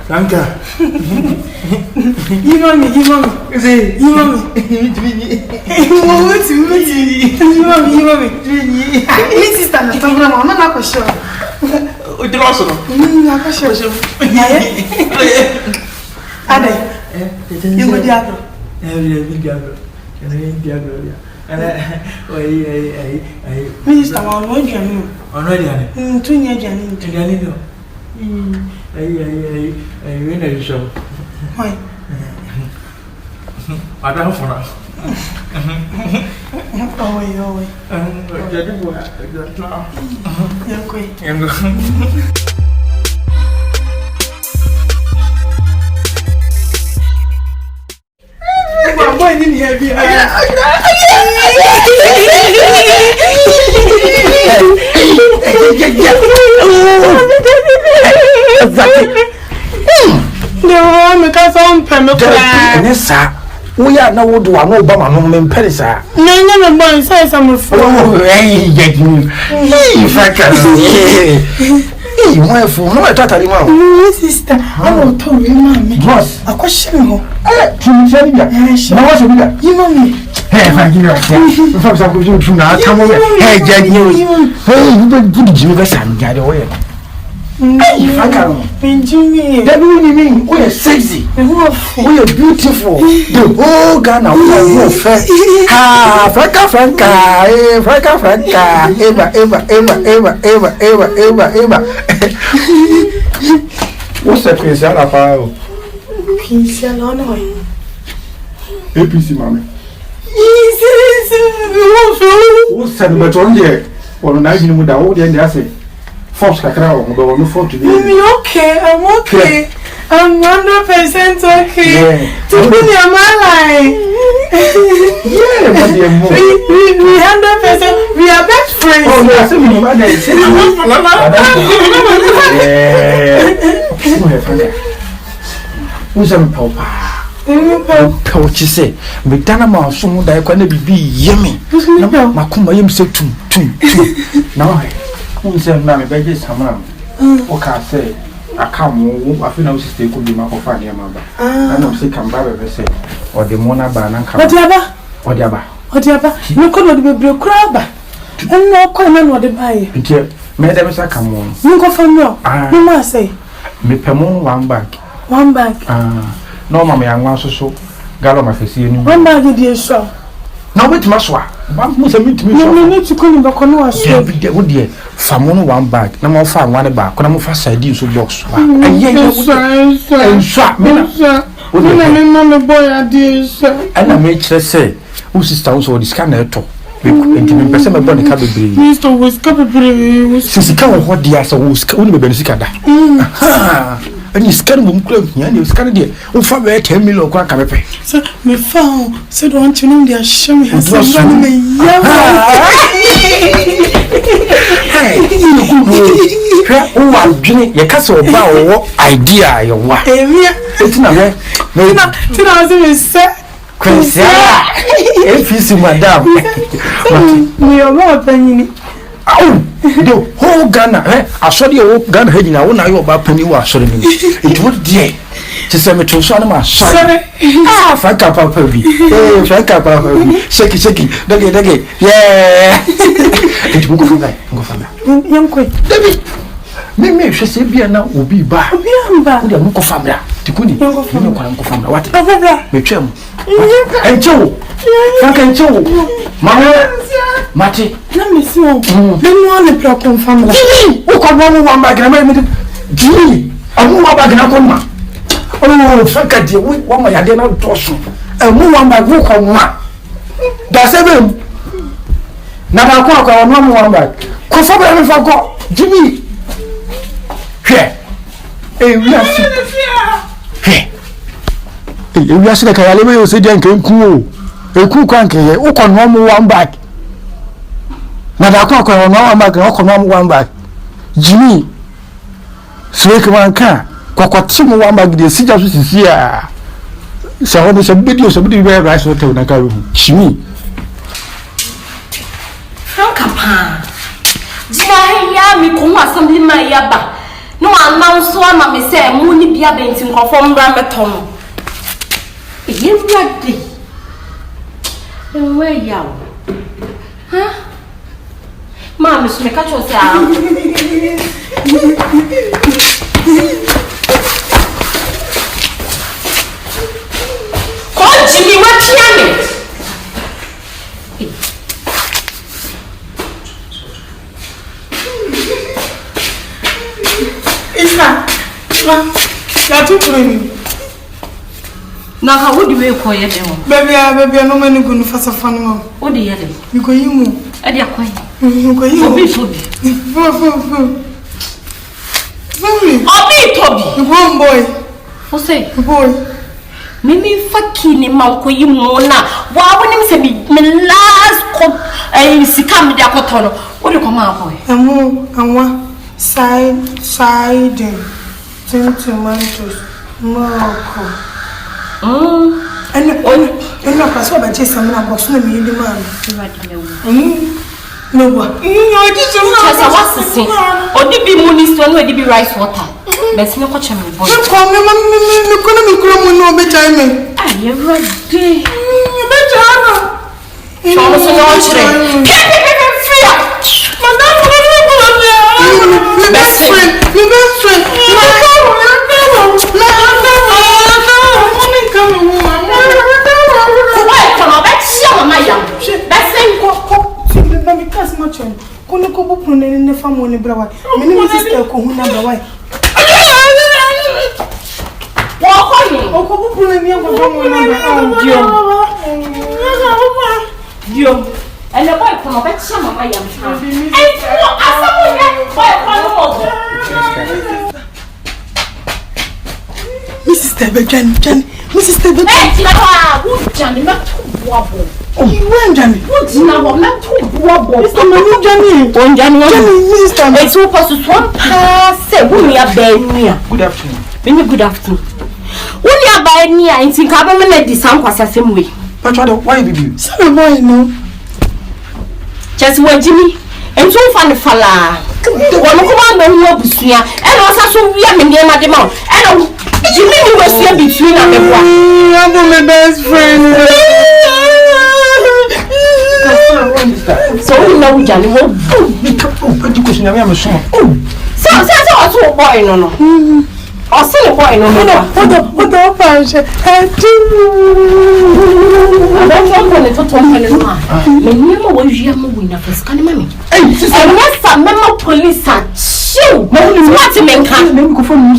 Franka. You mommy. Say, you mommy. You sister na tongra mama na ko show. O ti lo so no. Na ko show. Ade. You go diablo. Diablo. Can I diablo? Minister wa no djanu. Ono diane. Tu nya djanu. Diane no. We na show. Why? Ada fona. Oh. Jadi buat. Yang boy didn't hear me. No, me ka so mpeme kwa. Ne sa. We are now do an Obama no men perisa. No, boy, say some for. Oh, hey, Franka. Hey, my phone. No, I thought I no, sister. I will tell you, mommy. Boss, a question. Kim Seria. No, what's it? You mommy. Hey, Franka. From some good to now. Come over. Hey, Jenny. Hey, you put Jimmy Sam got away. Hey, Franka. Benjamin. That really mean we are sexy. We are beautiful. The whole Ghana we are fair. Ah, Franka. Hey, Franka. Eva. What's that piece out of our piece alone? APC, mommy. What's that? But on there, or night in with the old and that's it. Force Kakao, but no fault today. I'm okay. I'm 100% okay. Yeah. To be in my life. Yeah, but we 100%. We are best friends. Oh, yeah, so many mothers. Yeah. Who's a papa? What you say? But Tanama, someone that I can be yummy. Makuma, you say two. Now. Who's a man, baby, someone. What can I say? I come, I feel no sister could be my family member. I know, say, come back, say, or the Mona Banan, whatever. You could be a crab. And no comment what they buy. Madam, I come on. You go from you. You must say, me pemon 1 bag. 1 bag. No, mammy, I want so. Gallo, my face, 1 bag, dear show. Now, wait, Maswa. One must meet me. You need to call him back on us. Yeah, dear. Famon 1 bag. No more fun, 1 bag. Come for sardines box. And shot me. Mamma boy, I dear, sir. And I make say, who sister also this kind of talk. And person about the cabin. Mr. was capable. Since he can't what the answer was only Benicada. And you scan room club here and you scan there. Oh, for 10 million crack. So, me found, so don't you know they are showing us running me. Oh, I'm doing your castle bow idea. Your wife. It's not there. If you see madam, we are more than oh, the whole Ghana, I saw the old gun heading. I won't know about penny was sorry. It would dear. To send me to Sonoma. Sorry. Franka Papa. Hey, Franka Papa. Shake it. Duggy. Yeah. It will go from that. Young quick. David. Me, she said, be now will be back. Be back. We are Muko family. To Kuni, you know, family. What? Me chum. And Joe. Frank and Joe. Mama. Mati. Let me see. Then one a problem family. Who can 1 bag and I made it? Gee, I'm more bag and I come. Oh, Frank, dear, we want my idea to toss you. And move 1 bag, walk on one. That's every. Now I walk on 1 bag. Conform for God. Jimmy. Here. Hey, we are sick. Here. Hey, we are sick. I never say they can cool. A cool cranky. Who can 1 bag? Now I can't call 1 bag and walk on 1 bag. Jimmy. Swake 1 car. Quaquatim 1 bag. The city is here. So, what is a video? Somebody wear rice or tell Naka. Jimmy. Franka, Jia, me come assembly my yaba. No announce ama me say mu ni bia benti nkofo mbra meto no. You ready? Where you? Huh? Mama, she make a choice. Call Jimmy, what's your name? You're too pretty. Now, how would you call it? Baby, I'm no man going to fast a fun. What do you do? You go, you move. I did quite. You go, you be Toby. One boy. What's say? Boy. Mimi fakini manko yimona. Wa woni me se me last ko sikam dia kotono. What do you come out boy? Anwa side tomatoes. Marco. And no pass over just some box no me the man. No what? No, just what's the thing? Or did be money stone where did be rice water? Best no coach me boy. You call me no bedtime. Ah, you're ready. Bedtime. So no free. Best friend. Kono ko bu ne ne famo ne brawa me ne sister ko hu na brawa wa ko ni o ko bu ne ne ko famo na brawa dio ele boy ko be tia mama yam ha e fo asamu ne boy ko no Mrs. Tebejan Mrs. Tebejan eh ti na wa wo jani me to boabo you want Johnny? What's now? I'm not too bobo. Mr. Manu Johnny. Johnny, Mrs. It's supposed to swamp pass. We are Benia. Good afternoon. Very good afternoon. We are Benia. In Singapore, we let the sound pass the same way. But why did you? Sorry, boy, no. Just when Jimmy and so fun fella. One of them who was here, and also we are in the amount. And Jimmy was here between us. I'm my best friend. So we know Johnny will education. I am a son. So boy, no. Or say a boy, no. Hold up, Pancha. I don't want to talk to me. Remember what you are moving up as can mammy. And what's a member police at you? What's a man can't go from